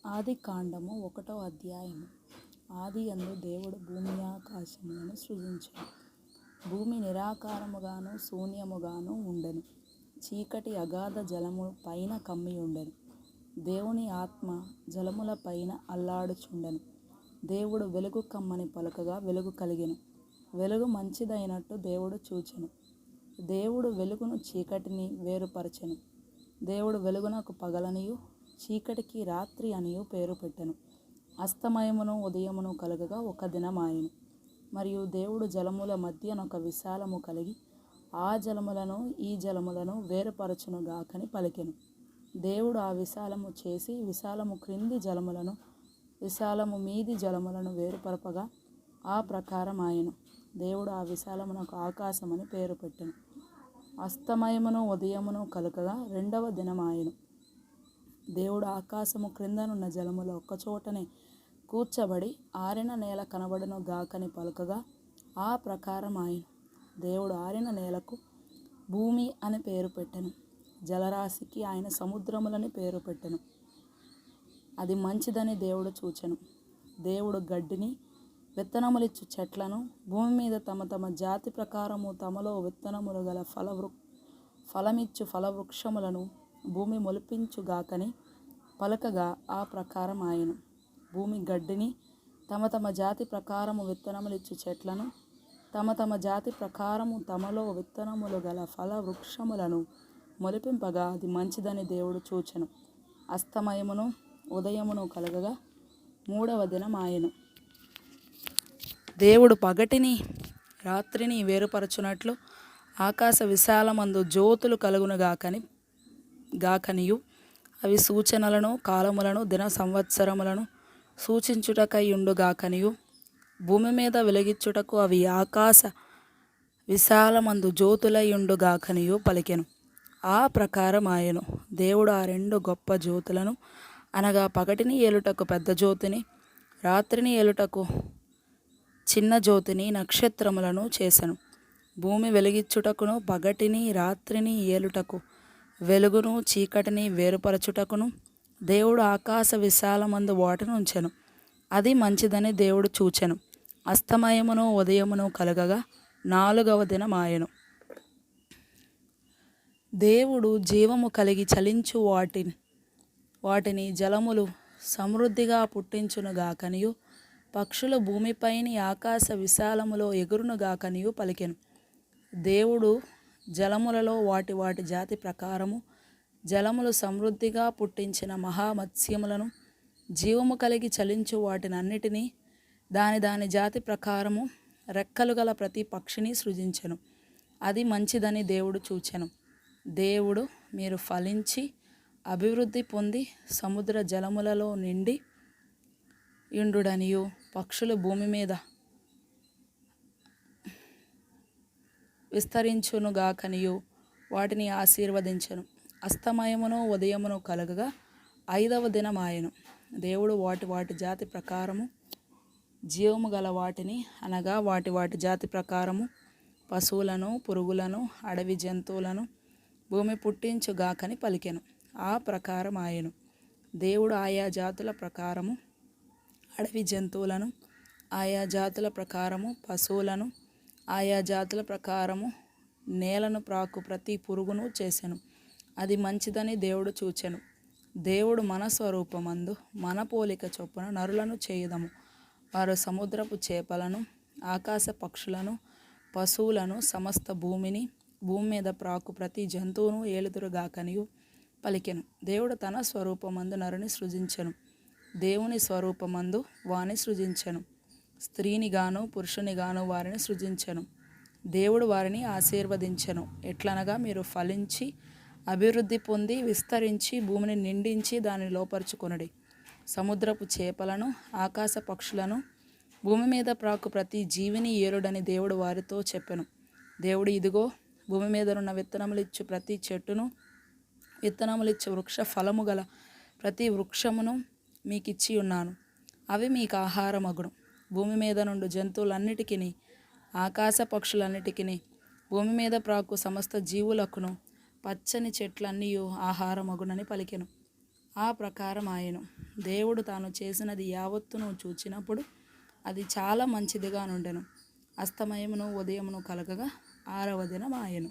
ఆది కాండము 1వ అధ్యాయము. ఆది యందు దేవుడు భూమి ఆకాశములను సృజించెను. భూమి నిరాకారముగాను శూన్యముగాను ఉండెను. చీకటి అగాధ జలము పైన కమ్మి ఉండెను. దేవుని ఆత్మ జలముల పైన అల్లాడుచుండెను. దేవుడు వెలుగు కమ్మని పలుకగా వెలుగు కలిగెను. వెలుగు మంచిదైనట్టు దేవుడు చూచెను. దేవుడు వెలుగును చీకటిని వేరుపరచెను. దేవుడు వెలుగునకు పగలనియు చీకటికి రాత్రి అనియు పేరు పెట్టెను. అస్తమయమును ఉదయమును కలుగగా ఒక దినమాయెను. మరియు దేవుడు జలముల మధ్యనొక విశాలము కలిగి ఆ జలములను ఈ జలములను వేరుపరచునుగాకని పలికెను. దేవుడు ఆ విశాలము చేసి విశాలము క్రింది జలములను విశాలము మీది జలములను వేరుపరపగా ఆ ప్రకారం ఆయెను. దేవుడు ఆ విశాలమునకు ఆకాశమని పేరు పెట్టెను. అస్తమయమును ఉదయమును కలుగగా 2వ దినమాయెను. దేవుడు ఆకాశము క్రిందనున్న జలముల ఒక్కచోటనే కూర్చబడి ఆరిన నేల కనబడును గాకని పలుకగా ఆ ప్రకారం ఆయెను. దేవుడు ఆరిన నేలకు భూమి అని పేరు పెట్టెను. జలరాశికి ఆయన సముద్రములని పేరు పెట్టెను. అది మంచిదని దేవుడు చూచెను. దేవుడు గడ్డిని విత్తనములిచ్చు చెట్లను భూమి మీద తమ తమ జాతి ప్రకారము తమలో విత్తనములు గల ఫలమిచ్చు ఫలవృక్షములను భూమి మొలిపించుగాకని పలకగా ఆ ప్రకారం ఆయెను. భూమి గడ్డిని తమ తమ జాతి ప్రకారము విత్తనములిచ్చు చెట్లను తమ తమ జాతి ప్రకారము తమలో విత్తనములు గల ఫలవృక్షములను మొలిపింపగా అది మంచిదని దేవుడు చూచెను. అస్తమయమును ఉదయమును కలగగా 3వ దినం ఆయెను. దేవుడు పగటిని రాత్రిని వేరుపరచునట్లు ఆకాశ విశాలమందు జ్యోతులు కలుగునుగాకనియు అవి సూచనలను కాలములను దిన సంవత్సరములను సూచించుటకై ఉండుగాకనియు భూమి మీద వెలిగించుటకు అవి ఆకాశ విశాలమందు జ్యోతులై ఉండుగాకనియు పలికెను. ఆ ప్రకారం ఆయెను. దేవుడు ఆ 2 గొప్ప జ్యోతులను అనగా పగటిని ఏలుటకు పెద్ద జ్యోతిని రాత్రిని ఏలుటకు చిన్న జ్యోతిని నక్షత్రములను చేసెను. భూమి వెలిగించుటకును పగటిని రాత్రిని ఏలుటకు వెలుగును చీకటిని వేరుపరచుటకును దేవుడు ఆకాశ విశాలమందు వాటిని ఉంచెను. అది మంచిదని దేవుడు చూచెను. అస్తమయమును ఉదయమును కలగగా 4వ దినం ఆయెను. దేవుడు జీవము కలిగి చలించు వాటిని జలములు సమృద్ధిగా పుట్టించునుగాకనియు పక్షులు భూమిపైని ఆకాశ విశాలములో ఎగురునుగాకనియు పలికెను. దేవుడు జలములలో వాటి వాటి జాతి ప్రకారము జలములు సమృద్ధిగా పుట్టించిన మహామత్స్యములను జీవము కలిగి చలించు వాటినన్నిటినీ దాని దాని జాతి ప్రకారము రెక్కలు గల ప్రతి పక్షిని సృజించెను. అది మంచిదని దేవుడు చూచెను. దేవుడు మీరు ఫలించి అభివృద్ధి పొంది సముద్ర జలములలో నిండి యుండుడనియు పక్షులు భూమి మీద విస్తరించునుగాకనియు వాటిని ఆశీర్వదించెను. అస్తమయమును ఉదయమును కలగగా 5వ దినం ఆయెను. దేవుడు వాటి వాటి జాతి ప్రకారము జీవము గల వాటిని అనగా వాటి వాటి జాతి ప్రకారము పశువులను పురుగులను అడవి జంతువులను భూమి పుట్టించుగాకని పలికెను. ఆ ప్రకారం ఆయెను. దేవుడు ఆయా జాతుల ప్రకారము అడవి జంతువులను ఆయా జాతుల ప్రకారము పశువులను ఆయా జాతుల ప్రకారము నేలను ప్రాకు ప్రతి పురుగును చేసెను. అది మంచిదని దేవుడు చూచెను. దేవుడు మన స్వరూపమందు మన పోలిక చొప్పున నరులను చేయుదము. వారు సముద్రపు చేపలను ఆకాశ పక్షులను పశువులను సమస్త భూమి మీద ప్రాకు ప్రతి జంతువును ఏలుదురుగాకనియు పలికెను. దేవుడు తన స్వరూపమందు నరుని సృజించెను. దేవుని స్వరూపమందు వాని సృజించెను. స్త్రీనిగాను పురుషునిగాను వారిని సృజించెను. దేవుడు వారిని ఆశీర్వదించెను. ఎట్లనగా మీరు ఫలించి అభివృద్ధి పొంది విస్తరించి భూమిని నిండించి దానిని లోపరుచుకొనుడి. సముద్రపు చేపలను ఆకాశ పక్షులను భూమి మీద ప్రాకు ప్రతి జీవిని ఏలుడని దేవుడు వారితో చెప్పెను. దేవుడు ఇదిగో భూమి మీదనున్న విత్తనములిచ్చు ప్రతి చెట్టును విత్తనములిచ్చు వృక్ష ఫలము గల ప్రతి వృక్షమును మీకిచ్చి ఉన్నాను. అవి మీకు ఆహారమగును. భూమి మీద నుండి జంతువులన్నిటికీ ఆకాశ పక్షులన్నిటికీ భూమి మీద ప్రాకు సమస్త జీవులకును పచ్చని చెట్లన్నీ ఆహారమగునని పలికెను. ఆ ప్రకారం ఆయెను. దేవుడు తాను చేసినది యావత్తును చూచినప్పుడు అది చాలా మంచిదిగా నుండెను. అస్తమయమును ఉదయమును కలగగా 6వ దినం ఆయెను.